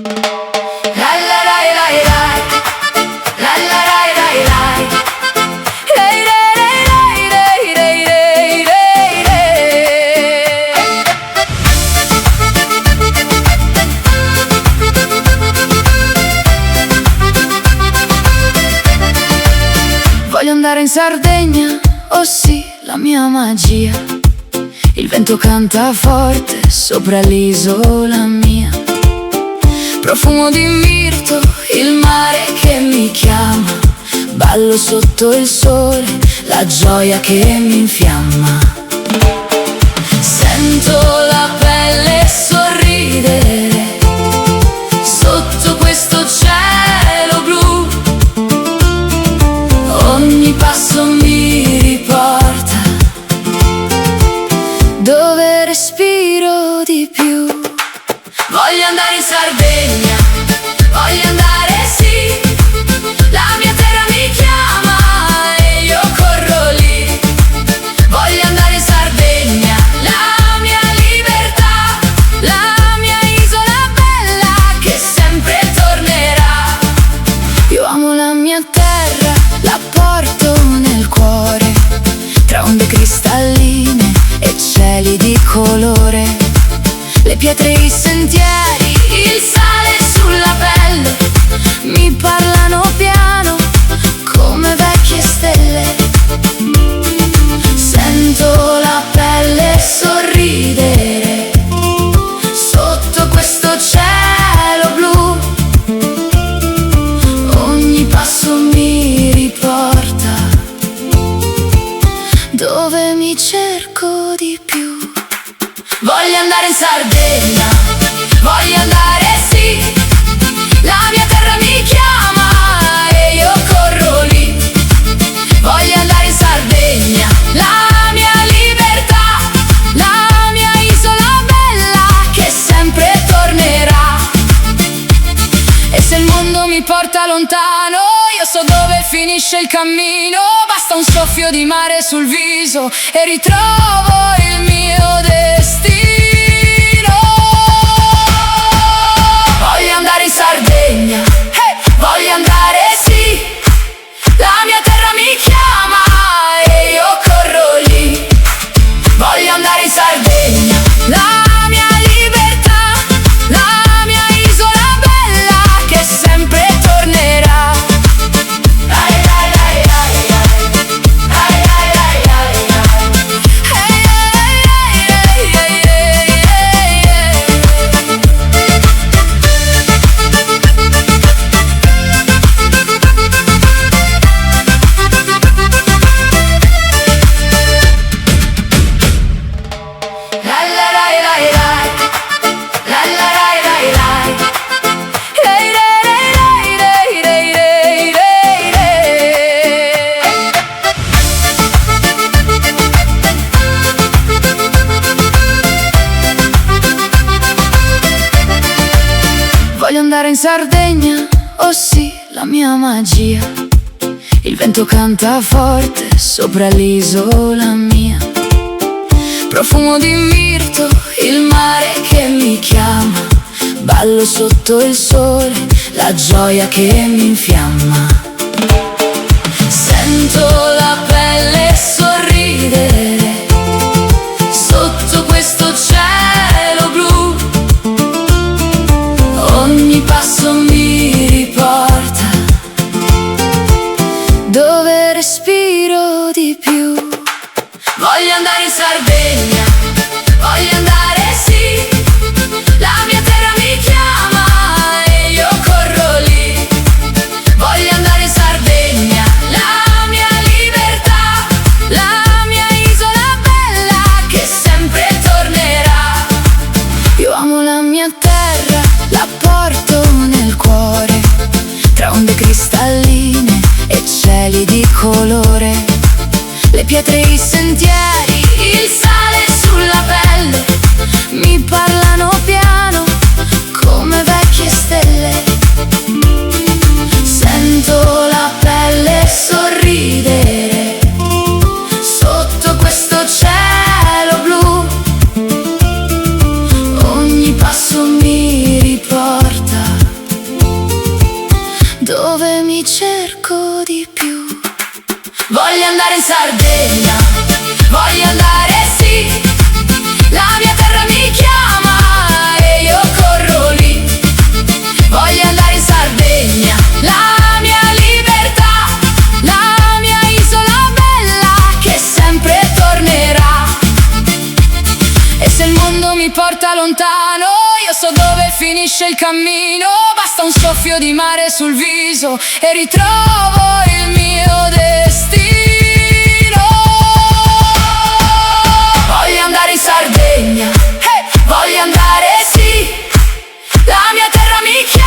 La la la la la, la la la la la, re re re re re re re re. Voglio andare in Sardegna, oh sì, la mia magia. Il vento canta forte sopra l'isola mia. Profumo di mirto, il mare che mi chiama. Ballo sotto il sole, la gioia che mi infiamma. Sento la pelle sorridere sotto questo cielo blu. Ogni passo mi riporta dove respiro di più. Voglio andare in Sardegna, voglio andare sì. La mia terra mi chiama e io corro lì. Voglio andare in Sardegna, la mia libertà, la mia isola bella che sempre tornerà. Io amo la mia terra, la porto nel cuore, tra onde cristalline e cieli di colore. Le pietre, i sentieri, il sale sulla pelle mi parlano piano come vecchie stelle. Sento la pelle sorridere sotto questo cielo blu. Ogni passo mi riporta dove mi cerco di più. Voglio andare in Sardegna, voglio andare sì. La mia terra mi chiama e io corro lì. Voglio andare in Sardegna, la mia libertà, la mia isola bella che sempre tornerà. E se il mondo mi porta lontano, io so dove finisce il cammino. Basta un soffio di mare sul viso e ritrovo il mio destino. Voglio andare in Sardegna, voglio andare sì. La mia terra mi chiama e io corro lì. Voglio andare in Sardegna, la mia libertà, la mia isola bella che sempre tornerà. Ai ai ai ai ai, ai ai ai ai ai, ai ai ai ai Voglio andare in Sardegna, oh sì, la mia magia. Il vento canta forte sopra l'isola mia. Profumo di mirto, il mare che mi chiama. Ballo sotto il sole, la gioia che mi infiamma. Sento la pelle sorridere sotto questo cielo blu. Ogni passo mi riporta dove respiro di più. Voglio andare in Sardegna, voglio andare sì. La mia terra mi chiama e io corro lì. Voglio andare in Sardegna, la mia libertà, la mia isola bella che sempre tornerà. Io amo la mia terra, la porto nel cuore, tra onde cristalline e cieli di colore. Le pietre, i sentieri, il sale sulla pelle mi parlano piano come vecchie stelle. Sento la pelle sorridere sotto questo cielo blu. Ogni passo mi riporta dove mi cerco di più. Voglio andare in Sardegna, voglio andare sì, la mia terra mi chiama e io corro lì. Voglio andare in Sardegna, la mia libertà, la mia isola bella che sempre tornerà. E se il mondo mi porta lontano, io so dove finisce il cammino. Basta un soffio di mare sul viso e ritrovo il mio destino. Voglio andare in Sardegna, voglio andare sì, la mia terra mi chiama